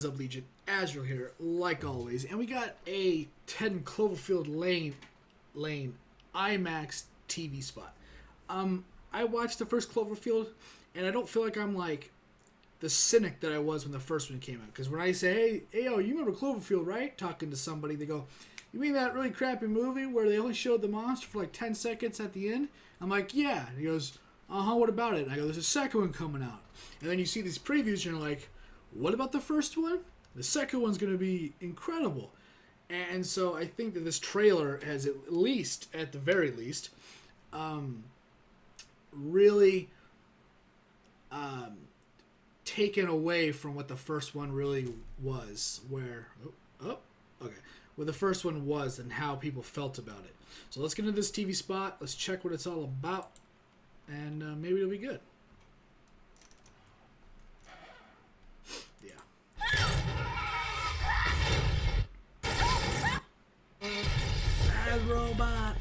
Up Legion, Azrael here, like always, and we got a 10 Cloverfield Lane IMAX TV spot. I watched the first Cloverfield, and I don't feel like I'm like the cynic that I was when the first one came out. Because when I say, hey, yo, you remember Cloverfield, right? Talking to somebody, they go, you mean that really crappy movie where they only showed the monster for like 10 seconds at the end? I'm like, yeah. And he goes, what about it? And I go, there's a second one coming out. And then you see these previews, and you're like, what about the first one? The second one's going to be incredible. And so I think that this trailer has at the very least, really taken away from what the first one really was. Where the first one was and how people felt about it. So let's get into this TV spot. Let's check what it's all about. And maybe it'll be good. Robot.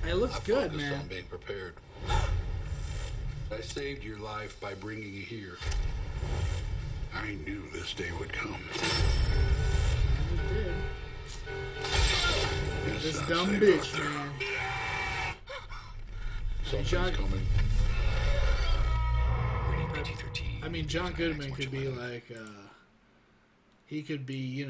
It looks good, man. On being prepared. I saved your life by bringing you here. I knew this day would come. This dumb bitch, man. Something's coming. I mean, John Goodman could be like, he could be,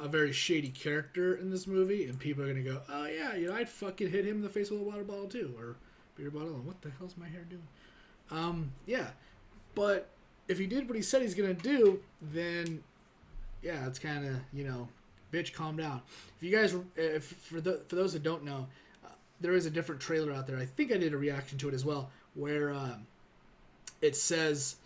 a very shady character in this movie, and people are going to go, oh yeah, I'd fucking hit him in the face with a water bottle too, or beer bottle, and what the hell's my hair doing? Yeah, but if he did what he said he's going to do, then, yeah, it's kind of, bitch, calm down. If you guys, for those that don't know, there is a different trailer out there. I think I did a reaction to it as well, where it says,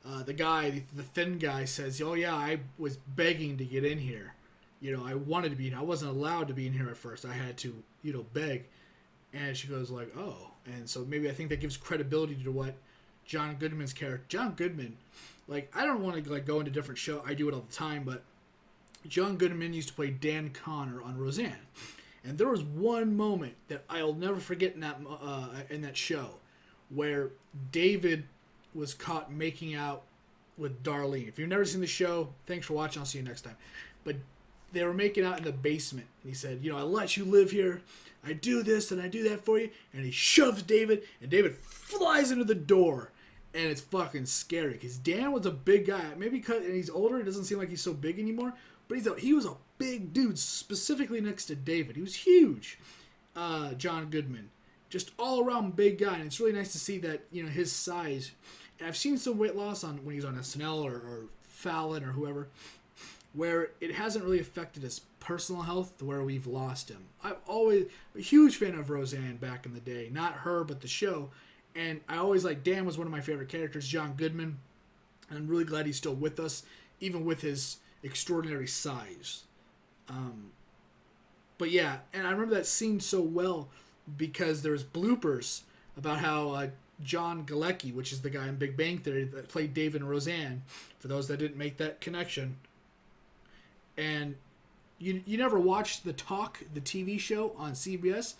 the thin guy says, oh yeah, I was begging to get in here. I wanted to be in here. I wasn't allowed to be in here at first. I had to, beg. And she goes like, oh. And so maybe I think that gives credibility to what John Goodman's character. John Goodman, like, I don't want to go into different show. I do it all the time, but John Goodman used to play Dan Connor on Roseanne. And there was one moment that I'll never forget in that show where David was caught making out with Darlene. If you've never seen the show, thanks for watching. I'll see you next time. But they were making out in the basement. And he said, I let you live here. I do this and I do that for you. And he shoves David, and David flies into the door. And it's fucking scary because Dan was a big guy. Maybe because and he's older, it doesn't seem like he's so big anymore. But he was a big dude, specifically next to David. He was huge, John Goodman. Just all around big guy. And it's really nice to see that, his size. And I've seen some weight loss when he's on SNL or Fallon or whoever, where it hasn't really affected his personal health to where we've lost him. I'm always a huge fan of Roseanne back in the day. Not her, but the show. And I always Dan was one of my favorite characters, John Goodman. And I'm really glad he's still with us, even with his extraordinary size. But yeah, and I remember that scene so well because there's bloopers about how John Galecki, which is the guy in Big Bang Theory that played David and Roseanne, for those that didn't make that connection. And you never watched The Talk, the TV show on CBS,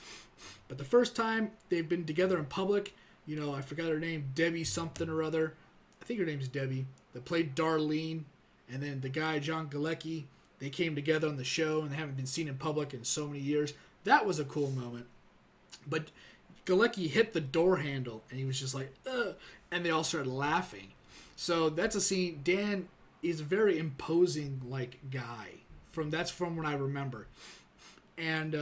but the first time they've been together in public, I forgot her name, Debbie something or other. I think her name's Debbie, that played Darlene, and then the guy, John Galecki, they came together on the show, and they haven't been seen in public in so many years. That was a cool moment. But Galecki hit the door handle, and he was just like, ugh, and they all started laughing. So that's a scene. Dan is a very imposing, guy. That's from what I remember. And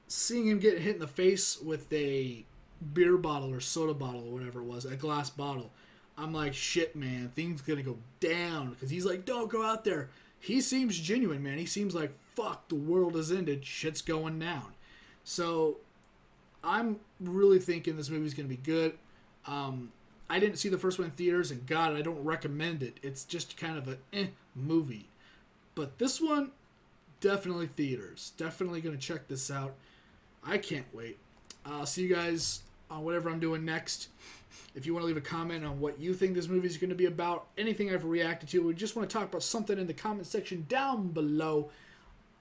seeing him get hit in the face with a beer bottle or soda bottle or whatever it was, a glass bottle, I'm like, shit, man, things gonna go down. Because he's like, don't go out there. He seems genuine, man. He seems like, fuck, the world has ended. Shit's going down. So I'm really thinking this movie's going to be good. I didn't see the first one in theaters, and God, I don't recommend it. It's just kind of a movie. But this one, definitely theaters. Definitely going to check this out. I can't wait. I'll see you guys on whatever I'm doing next. If you want to leave a comment on what you think this movie is going to be about, anything I've reacted to, or just want to talk about something in the comment section down below,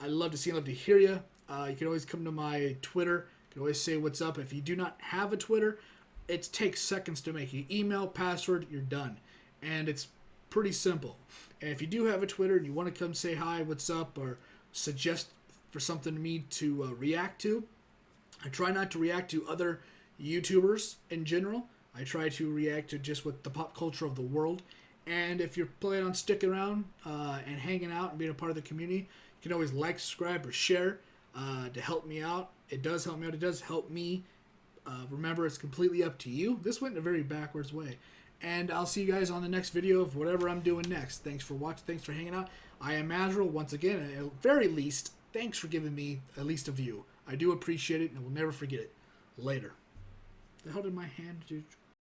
I'd love to see and love to hear you. You can always come to my Twitter. You can always say what's up. If you do not have a Twitter, it takes seconds to make. You email, password, you're done. And it's Pretty simple. And if you do have a Twitter and you want to come say hi, what's up, or suggest for something to me to react to, I try not to react to other YouTubers in general. I try to react to just what the pop culture of the world. And if you're planning on sticking around and hanging out and being a part of the community, you can always like, subscribe, or share to help me out. It does help me out. It does help me. Remember, it's completely up to you. This went in a very backwards way. And I'll see you guys on the next video of whatever I'm doing next. Thanks for watching. Thanks for hanging out. I am Azrael. Once again, at the very least, thanks for giving me at least a view. I do appreciate it, and I will never forget it. Later. The hell did my hand do?